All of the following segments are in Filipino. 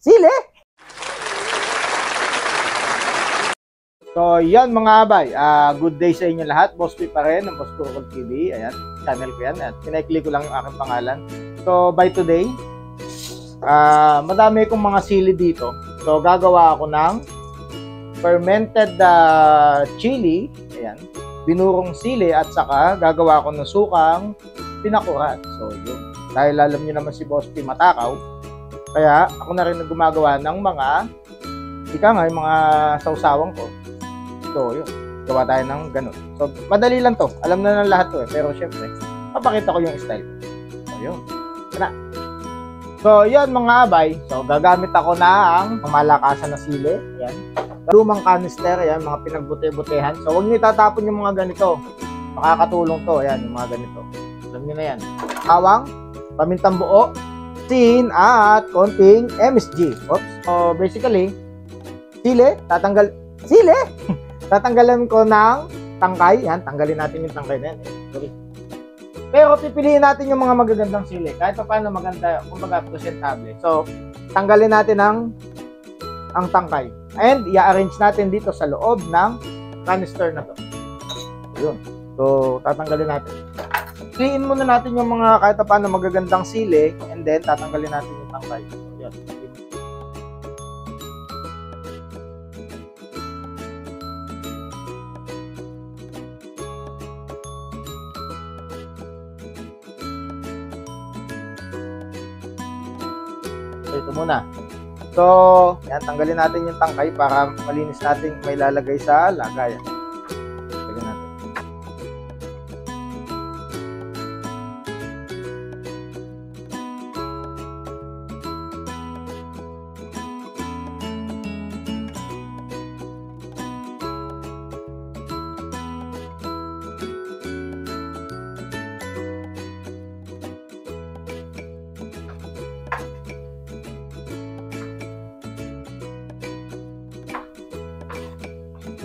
sili. So, yan mga abay. Good day sa inyo lahat. Boss P pa rin ng Boss Kurkul TV. Ayan, channel ko yan. At pinaklik ko lang yung aking pangalan. So, by today, madami kong mga sili dito. So, gagawa ako ng fermented chili. Ayan, binurong sili at saka gagawa ako ng sukang pinakurat. So, yun. Dahil alam nyo naman si Boss P matakaw. Kaya, ako na rin gumagawa ng mga yung mga sausawang ko. So, yun. Gawa tayo ng ganun. So, madali lang to. Alam na ng lahat to eh. Pero, syempre, papakita ko yung style. So, yun. Tara. So, yun mga abay. So, gagamit ako ng malakasan na sili. Ayan. Lumang canister. Ayan, mga pinagbuti-butehan. So, huwag nyo itatapon yung mga ganito. Makakatulong to. Ayan, yung mga ganito. Alam nyo na yan. Bawang, pamintang buo, asin, at konting MSG. Oops. So, basically, tatanggalan ko ng tangkay. Yan, tanggalin natin yung tangkay na yan. Sorry. Pero pipiliin natin yung mga magagandang sili. Kahit pa paano maganda, kumbaga presentable. So, tanggalin natin ang tangkay. And, i-arrange natin dito sa loob ng canister na to. Yun. So, tatanggalin natin. Piliin muna natin yung mga kahit pa paano magagandang sili. And then, tatanggalin natin yung tangkay. So, yan. So, ito muna. So, yan, tanggalin natin yung tangkay para malinis natin may lalagay sa lagayan. Tanggalin natin.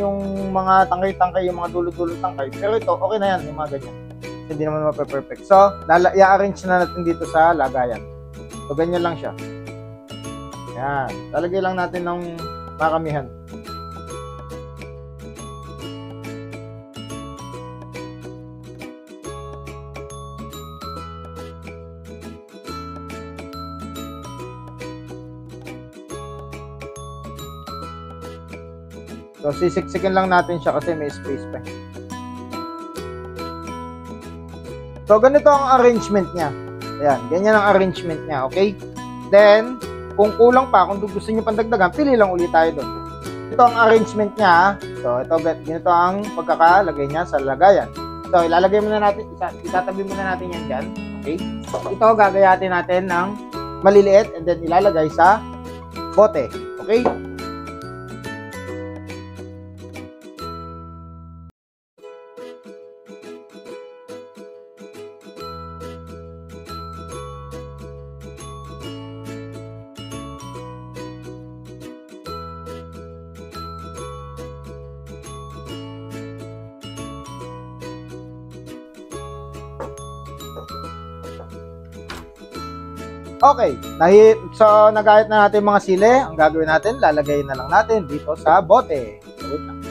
Yung mga tangkay-tangkay, yung mga dulo-dulo tangkay. Pero ito, okay na yan, yung mga ganyan. Kasi hindi naman mape-perfect. So, i-arrange na natin dito sa lagayan. So, ganyan lang siya. Yan. Lalagay lang natin ng maramihan. So, sisiksikin lang natin siya kasi may space pa. So, ganito ang arrangement niya. Ayan, ganyan ang arrangement niya, okay? Then, kung kulang pa, kung gusto niyo pandagdagan, pili lang ulit tayo doon. Ito ang arrangement niya. So, ganito ang pagkakalagay niya sa lagayan. So, ilalagay muna natin, itatabi muna natin yan dyan. Okay? Ito, gagayatin natin ng maliliit and then ilalagay sa bote. Okay? Okay, so nagayat na natin mga sili. Ang gagawin natin, lalagay na lang natin dito sa bote. Wait lang.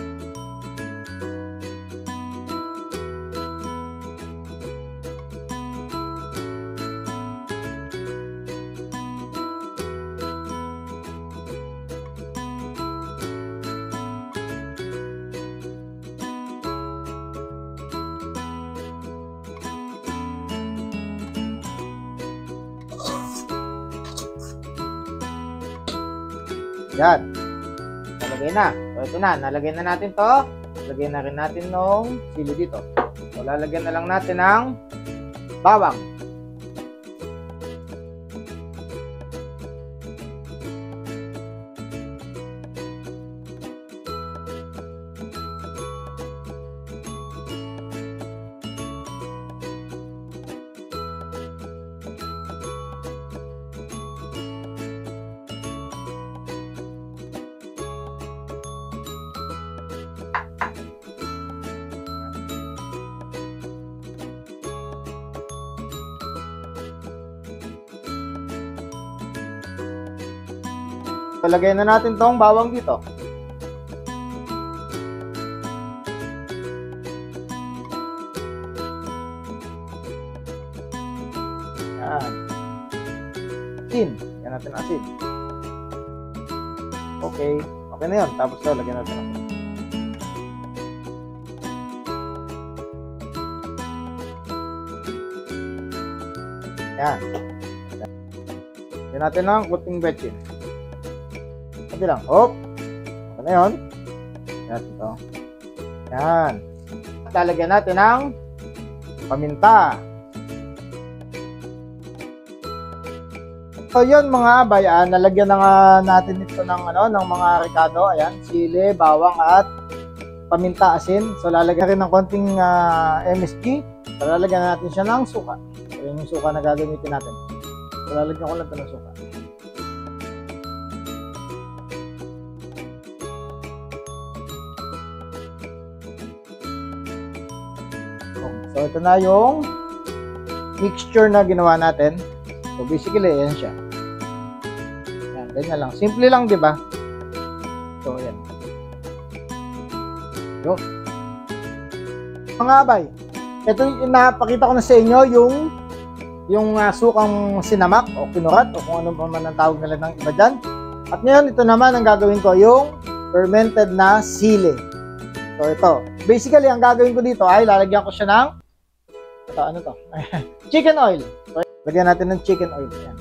Yan. Nalagay na. So, ito na. Nalagay na natin to. Nalagay na rin natin nung sili dito. So, lalagyan na lang natin ng bawang. Lagay na natin tong bawang dito. Yan. Asin. Lagyan natin asin. Okay. Okay na yun. Tapos ito, lagyan natin asin. Yan. Lagyan natin ng kunting betchin. Sabi lang. Hop. Okay na yun. Lagyan natin ito. Yan. Lalagyan natin ng paminta. So yun mga abay, nalagyan na nga natin ito ng ng mga ricado, ayan, sili, bawang at paminta, asin. So lalagyan rin ng konting MSG. So lalagyan natin siya ng suka. So yun yung suka na gagamitin natin. So lalagyan ko lang ito ng suka. So ito na yung mixture na ginawa natin. So basically, ayan siya. Ayan, ganyan lang. Simple lang, di ba? So, ayan. Yun. Mga abay, ito yung napakita ko na sa inyo, yung sukang sinamak o kinurat o kung ano pa man ang tawag nila ng iba dyan. At ngayon, ito naman ang gagawin ko, yung fermented na sili. So, ito. Basically, ang gagawin ko dito ay lalagyan ko siya ng ano to? Chicken oil. So, lagyan natin ng chicken oil. Ayan.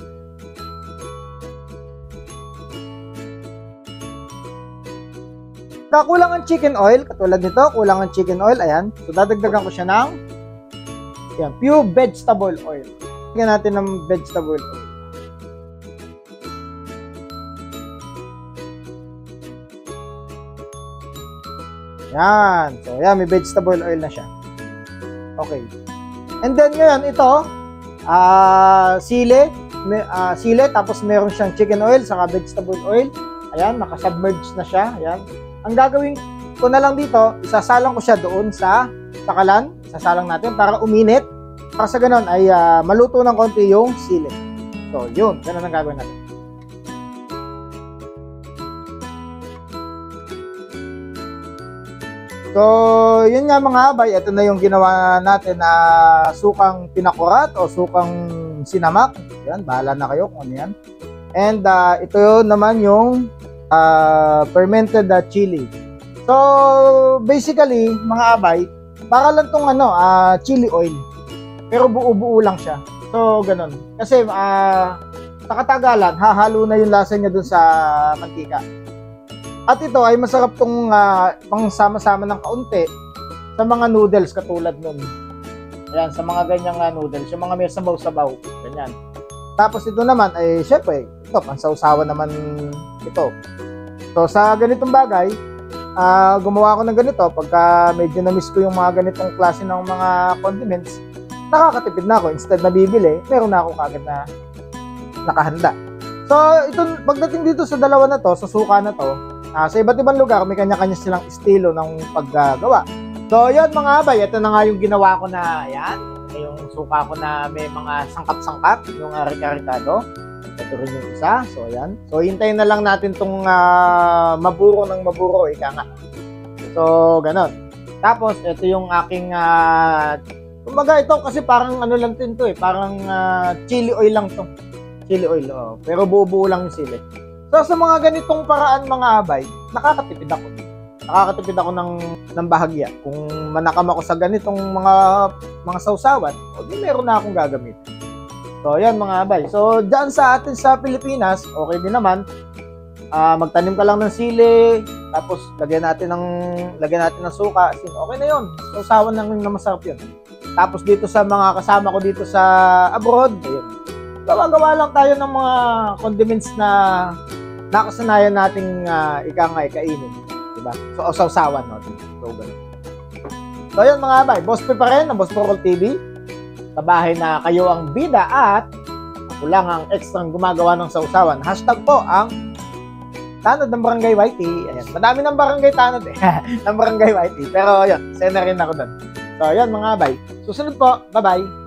Kulang ang chicken oil, katulad nito, kulang ang chicken oil, ayan. So, dadagdagan ko siya ng ayan, pure vegetable oil. Lagyan natin ng vegetable oil. Ayan. So, ayan, may vegetable oil na siya. Okay. And then, ngayon, ito, sili, tapos meron siyang chicken oil, saka vegetable oil. Ayan, nakasubmerge na siya. Ayan. Ang gagawin ko na lang dito, isasalang ko siya doon sa sakalan. Isasalang natin para uminit. Para sa ganun ay maluto ng konti yung sili. So, yun. Ganun ang gagawin natin. So, yun nga mga abay. Ito na yung ginawa natin na sukang pinakurat o sukang sinamak. Yan, bahala na kayo kung ano yan. And ito naman yung fermented chili. So, basically, mga abay, para lang tong chili oil. Pero buo-buo lang siya. So, ganun. Kasi, sa katagalan, hahalo na yung lasa niya dun sa mantika. At ito ay masarap tong pangsama-sama ng kaunti sa mga noodles katulad nun. Ayan, sa mga ganyang noodles, yung mga may sabaw-sabaw, ganyan. Tapos ito naman ay syempre, ito pansawsawan naman ito. So sa ganitong bagay, gumawa ko ng ganito pagka medyo na-miss ko yung mga ganitong klase ng mga condiments, nakakatipid na ako. Instead na bibili, meron na ako kagad na nakahanda. So ito, pagdating dito sa dalawa na to, sa suka na to, sa iba't ibang lugar, may kanya-kanya silang estilo ng paggagawa. So, yun mga abay, ito na nga yung ginawa ko na, ayan, yung suka ko na may mga sangkap-sangkap, yung rica-ricado. Ito rin yung isa. So, ayan. So, hintayin na lang natin itong maburo ng maburo, ika nga. So, ganon. Tapos, ito yung aking, kumbaga ito kasi parang ano lang din to parang chili oil lang to. Chili oil, pero buo-buo lang yung sili. So, sa mga ganitong paraan mga abay, nakakatipid ako. Nakakatipid ako ng bahagya. Kung manakam ako sa ganitong mga sausawan, di meron na akong gagamit. So, yan mga abay. So, dyan sa atin sa Pilipinas, okay din naman. Magtanim ka lang ng sili, tapos lagyan natin ng suka, asin. Okay na yun. Sausawan lang na masarap yun. Tapos dito sa mga kasama ko dito sa abroad, ayun. Gawa-gawa lang tayo ng mga condiments na nakasanayan nating ikainin, diba? So, sausawan, no? So, ganun. So, yun mga abay, Boss P pa rin, ng Boss Porol TV. Sa bahay na kayo ang bida at ako lang ang extrang gumagawa ng sausawan. Hashtag po ang Tanod ng Barangay YT. Ayan, madami ng Barangay Tanod ng Barangay YT. Pero, yun, sena rin ako doon. So, yun mga abay. Susunod po, bye-bye.